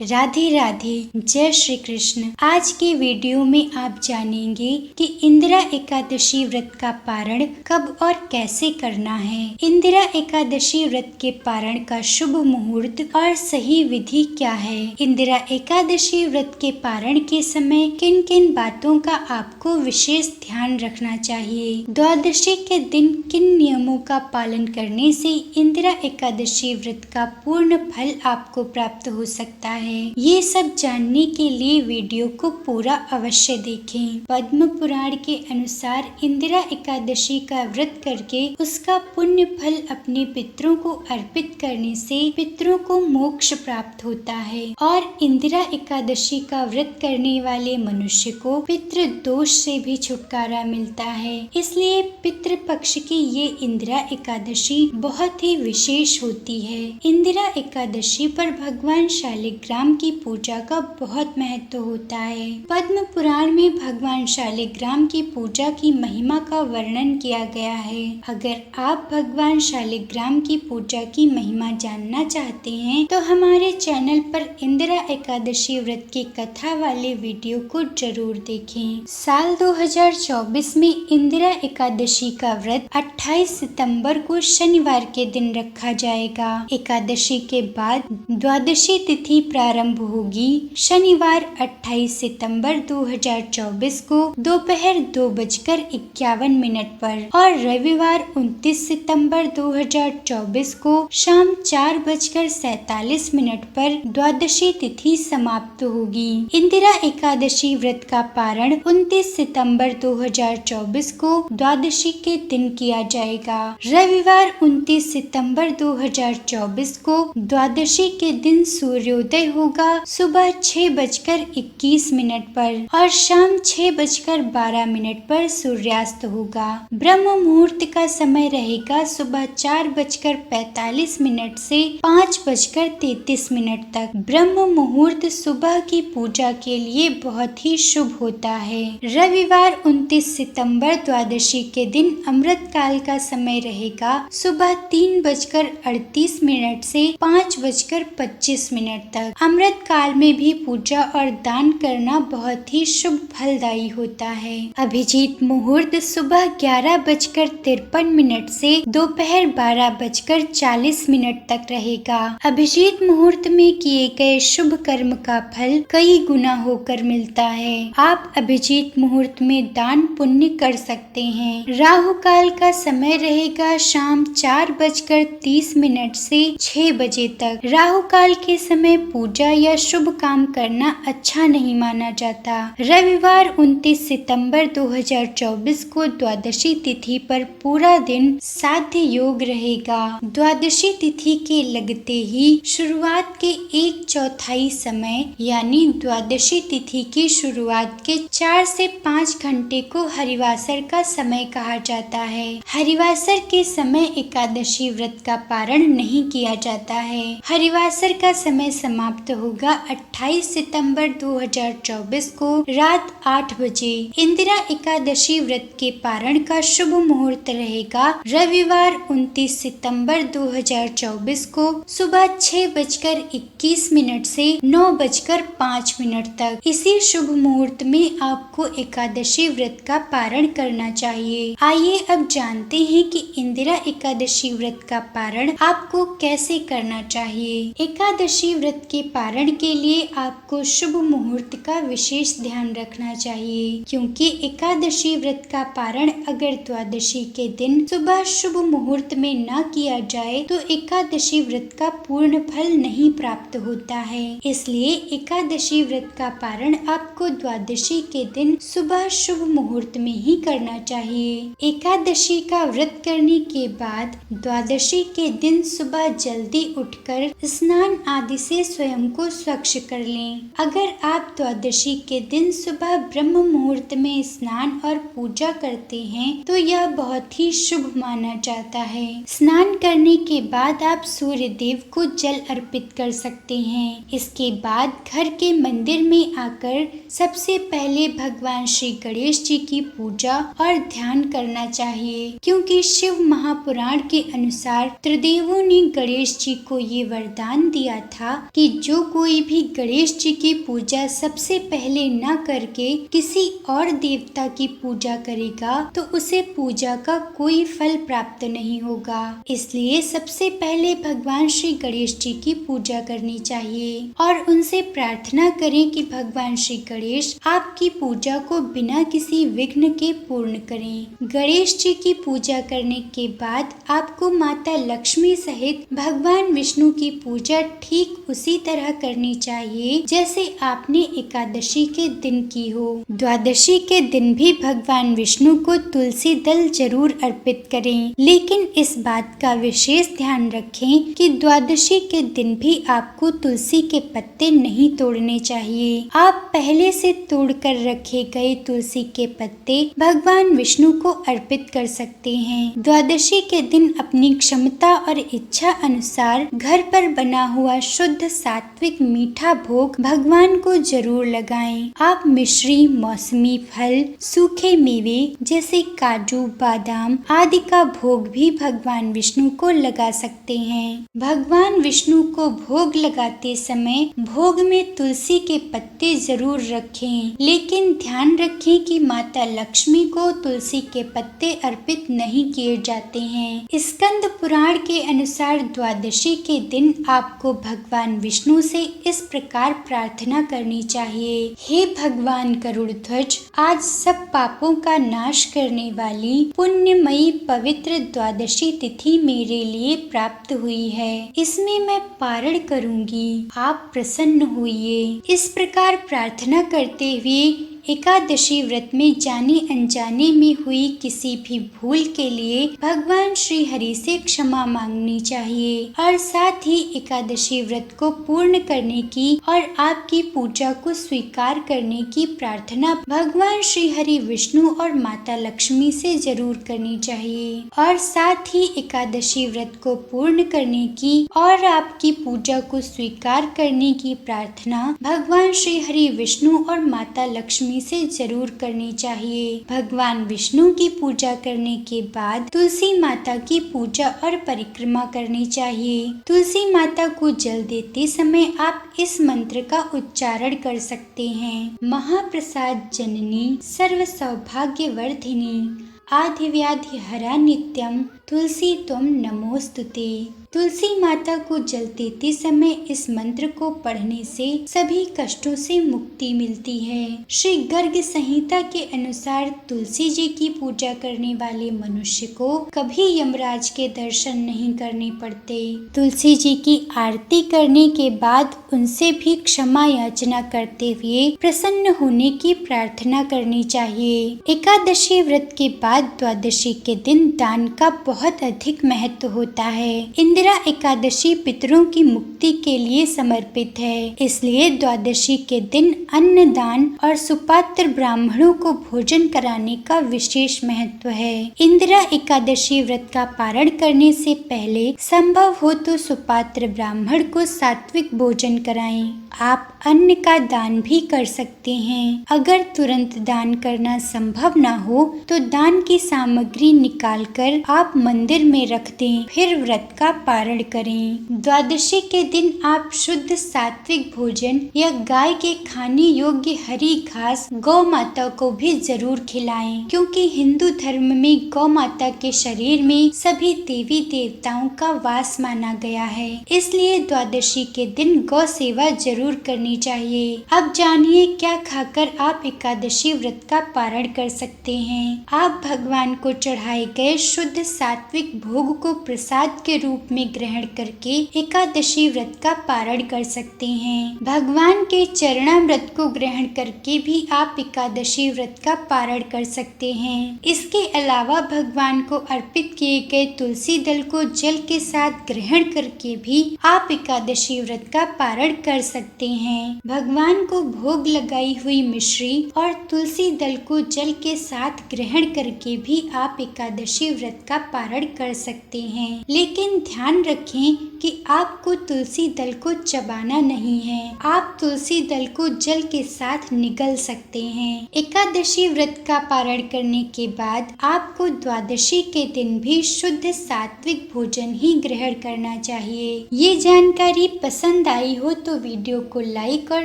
राधे राधे, जय श्री कृष्ण। आज के वीडियो में आप जानेंगे कि इंदिरा एकादशी व्रत का पारण कब और कैसे करना है। इंदिरा एकादशी व्रत के पारण का शुभ मुहूर्त और सही विधि क्या है। इंदिरा एकादशी व्रत के पारण के समय किन किन बातों का आपको विशेष ध्यान रखना चाहिए। द्वादशी के दिन किन नियमों का पालन करने से इंदिरा एकादशी व्रत का पूर्ण फल आपको प्राप्त हो सकता है। ये सब जानने के लिए वीडियो को पूरा अवश्य देखें। पद्म पुराण के अनुसार इंदिरा एकादशी का व्रत करके उसका पुण्य फल अपने पितरों को अर्पित करने से पितरों को मोक्ष प्राप्त होता है और इंदिरा एकादशी का व्रत करने वाले मनुष्य को पितृ दोष से भी छुटकारा मिलता है। इसलिए पितृ पक्ष की ये इंदिरा एकादशी बहुत ही विशेष होती है। इंदिरा एकादशी पर भगवान शालिग्राम की पूजा का बहुत महत्व होता है। पद्म पुराण में भगवान शालिग्राम की पूजा की महिमा का वर्णन किया गया है। अगर आप भगवान शालिग्राम की पूजा की महिमा जानना चाहते हैं तो हमारे चैनल पर इंदिरा एकादशी व्रत की कथा वाले वीडियो को जरूर देखें। साल 2024 में इंदिरा एकादशी का व्रत 28 सितंबर को शनिवार के दिन रखा जाएगा। एकादशी के बाद द्वादशी तिथि प्रारंभ होगी। शनिवार 28 सितंबर 2024 को दोपहर 2:51 पर और रविवार 29 सितंबर 2024 को शाम 4:47 पर द्वादशी तिथि समाप्त होगी। इंदिरा एकादशी व्रत का पारण 29 सितंबर 2024 को द्वादशी के दिन किया जाएगा। रविवार 29 सितंबर 2024 को द्वादशी के दिन सूर्योदय होगा सुबह 6:21 पर और शाम 6:12 पर सूर्यास्त होगा। ब्रह्म मुहूर्त का समय रहेगा सुबह 4:45 से 5:33 तक। ब्रह्म मुहूर्त सुबह की पूजा के लिए बहुत ही शुभ होता है। रविवार 29 सितंबर द्वादशी के दिन अमृत काल का समय रहेगा सुबह 3:38 से 5:25 तक। अमृत काल में भी पूजा और दान करना बहुत ही शुभ फलदायी होता है। अभिजीत मुहूर्त सुबह 11:53 से दोपहर 12:40 तक रहेगा। अभिजीत मुहूर्त में किए गए शुभ कर्म का फल कई गुना होकर मिलता है। आप अभिजीत मुहूर्त में दान पुण्य कर सकते हैं। राहु काल का समय रहेगा शाम 4:30 से 6 बजे तक। राहु काल के समय पूजा या शुभ काम करना अच्छा नहीं माना जाता। रविवार 29 सितंबर 2024 को द्वादशी तिथि पर पूरा दिन साध्य योग रहेगा। द्वादशी तिथि के लगते ही शुरुआत के 1/4 समय यानी द्वादशी तिथि की शुरुआत के 4 से 5 घंटे को हरिवासर का समय कहा जाता है। हरिवासर के समय एकादशी व्रत का पारण नहीं किया जाता है। हरिवासर का समय समाप्त होगा 28 सितंबर 2024 को रात 8 बजे। इंदिरा एकादशी व्रत के पारण का शुभ मुहूर्त रहेगा रविवार 29 सितंबर 2024 को सुबह 6:21 से 9:05 तक। इसी शुभ मुहूर्त में आपको एकादशी व्रत का पारण करना चाहिए। आइए अब जानते हैं कि इंदिरा एकादशी व्रत का पारण आपको कैसे करना चाहिए। एकादशी व्रत के पारण के लिए आपको शुभ मुहूर्त का विशेष ध्यान रखना चाहिए, क्योंकि एकादशी व्रत का पारण अगर द्वादशी के दिन सुबह शुभ मुहूर्त में न किया जाए तो एकादशी व्रत का पूर्ण फल नहीं प्राप्त होता है। इसलिए एकादशी व्रत का पारण आपको द्वादशी के दिन सुबह शुभ मुहूर्त में ही करना चाहिए। एकादशी का व्रत करने के बाद द्वादशी के दिन सुबह जल्दी उठकर स्नान आदि से स्वयं को स्वच्छ कर लें। अगर आप द्वादशी के दिन सुबह ब्रह्म मुहूर्त में स्नान और पूजा करते हैं तो यह बहुत ही शुभ माना जाता है। स्नान करने के बाद आप सूर्य देव को जल अर्पित कर सकते हैं। इसके बाद घर के मंदिर में आकर सबसे पहले भगवान श्री गणेश जी की पूजा और ध्यान करना चाहिए, क्योंकि शिव महापुराण के अनुसार त्रिदेवों ने गणेश जी को ये वरदान दिया था कि जो कोई भी गणेश जी की पूजा सबसे पहले न करके किसी और देवता की पूजा करेगा तो उसे पूजा का कोई फल प्राप्त नहीं होगा। इसलिए सबसे पहले भगवान श्री गणेश जी की पूजा करनी चाहिए और उनसे प्रार्थना करें कि भगवान श्री गणेश आपकी पूजा को बिना किसी विघ्न के पूर्ण करें। गणेश जी की पूजा करने के बाद आपको माता लक्ष्मी सहित भगवान विष्णु की पूजा ठीक उसी तरह करनी चाहिए जैसे आपने एकादशी के दिन की हो। द्वादशी के दिन भी भगवान विष्णु को तुलसी दल जरूर अर्पित करें, लेकिन इस बात का विशेष ध्यान रखें कि द्वादशी के दिन भी आपको तुलसी के पत्ते नहीं तोड़ने चाहिए। आप पहले से तोड़कर रखे गए तुलसी के पत्ते भगवान विष्णु को अर्पित कर सकते हैं। द्वादशी के दिन अपनी क्षमता और इच्छा अनुसार घर पर बना हुआ शुद्ध सात्विक मीठा भोग भगवान को जरूर लगाएं। आप मिश्री, मौसमी फल, सूखे मेवे जैसे काजू, बादाम आदि का भोग भी भगवान विष्णु को लगा सकते हैं। भगवान विष्णु को भोग लगाते समय भोग में तुलसी के पत्ते जरूर रखें, लेकिन ध्यान रखें कि माता लक्ष्मी को तुलसी के पत्ते अर्पित नहीं किए जाते हैं। स्कंद पुराण के अनुसार द्वादशी के दिन आपको भगवान विष्णु से इस प्रकार प्रार्थना करनी चाहिए। हे भगवान गरुड़ध्वज, आज सब पापों का नाश करने वाली पुण्यमयी पवित्र द्वादशी तिथि मेरे लिए प्राप्त हुई है। इसमें मैं पारण करूंगी, आप प्रसन्न होइए। इस प्रकार प्रार्थना करते हुए एकादशी व्रत में जाने अनजाने में हुई किसी भी भूल के लिए भगवान श्री हरि से क्षमा मांगनी चाहिए और साथ ही एकादशी व्रत को पूर्ण करने की और आपकी पूजा को स्वीकार करने की प्रार्थना भगवान श्री हरि विष्णु और माता लक्ष्मी से जरूर करनी चाहिए और साथ ही एकादशी व्रत को पूर्ण करने की और आपकी पूजा को स्वीकार करने की प्रार्थना भगवान श्री हरि विष्णु और माता लक्ष्मी से जरूर करनी चाहिए। भगवान विष्णु की पूजा करने के बाद तुलसी माता की पूजा और परिक्रमा करनी चाहिए। तुलसी माता को जल देते समय आप इस मंत्र का उच्चारण कर सकते हैं। महाप्रसाद जननी सर्व सौभाग्य वर्धिनी आधिव्याधि हरा नित्यम तुलसी त्वं नमोस्तुते। तुलसी माता को जल देते समय इस मंत्र को पढ़ने से सभी कष्टों से मुक्ति मिलती है। श्री गर्ग संहिता के अनुसार तुलसी जी की पूजा करने वाले मनुष्य को कभी यमराज के दर्शन नहीं करने पड़ते। तुलसी जी की आरती करने के बाद उनसे भी क्षमा याचना करते हुए प्रसन्न होने की प्रार्थना करनी चाहिए। एकादशी व्रत के बाद द्वादशी के दिन दान का बहुत अधिक महत्व होता है। इंदिरा एकादशी पितरों की मुक्ति के लिए समर्पित है, इसलिए द्वादशी के दिन अन्न दान और सुपात्र ब्राह्मणों को भोजन कराने का विशेष महत्व है। इंदिरा एकादशी व्रत का पारण करने से पहले संभव हो तो सुपात्र ब्राह्मण को सात्विक भोजन कराएं। आप अन्न का दान भी कर सकते हैं। अगर तुरंत दान करना संभव ना हो तो दान की सामग्री निकालकर आप मंदिर में रख दें, फिर व्रत का पारण करें। द्वादशी के दिन आप शुद्ध सात्विक भोजन या गाय के खाने योग्य हरी घास गौ माता को भी जरूर खिलाएं, क्योंकि हिंदू धर्म में गौ माता के शरीर में सभी देवी देवताओं का वास माना गया है। इसलिए द्वादशी के दिन गौ सेवा जरूर करनी चाहिए। अब जानिए क्या खाकर आप एकादशी व्रत का पारण कर सकते हैं। आप भगवान को चढ़ाए गए शुद्ध सात्विक भोग को प्रसाद के रूप में ग्रहण करके एकादशी व्रत का पारण कर सकते हैं। भगवान के चरणामृत को ग्रहण करके भी आप एकादशी व्रत का पारण कर सकते हैं। इसके अलावा भगवान को अर्पित किए गए तुलसी दल को जल के साथ ग्रहण करके भी आप एकादशी व्रत का पारण कर सकते हैं। भगवान को भोग लगाई हुई मिश्री और तुलसी दल को जल के साथ ग्रहण करके भी आप एकादशी व्रत का पारण कर सकते हैं। लेकिन ध्यान ध्यान रखें कि आपको तुलसी दल को चबाना नहीं है। आप तुलसी दल को जल के साथ निगल सकते हैं। एकादशी व्रत का पारण करने के बाद आपको द्वादशी के दिन भी शुद्ध सात्विक भोजन ही ग्रहण करना चाहिए। ये जानकारी पसंद आई हो तो वीडियो को लाइक और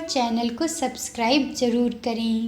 चैनल को सब्सक्राइब जरूर करें।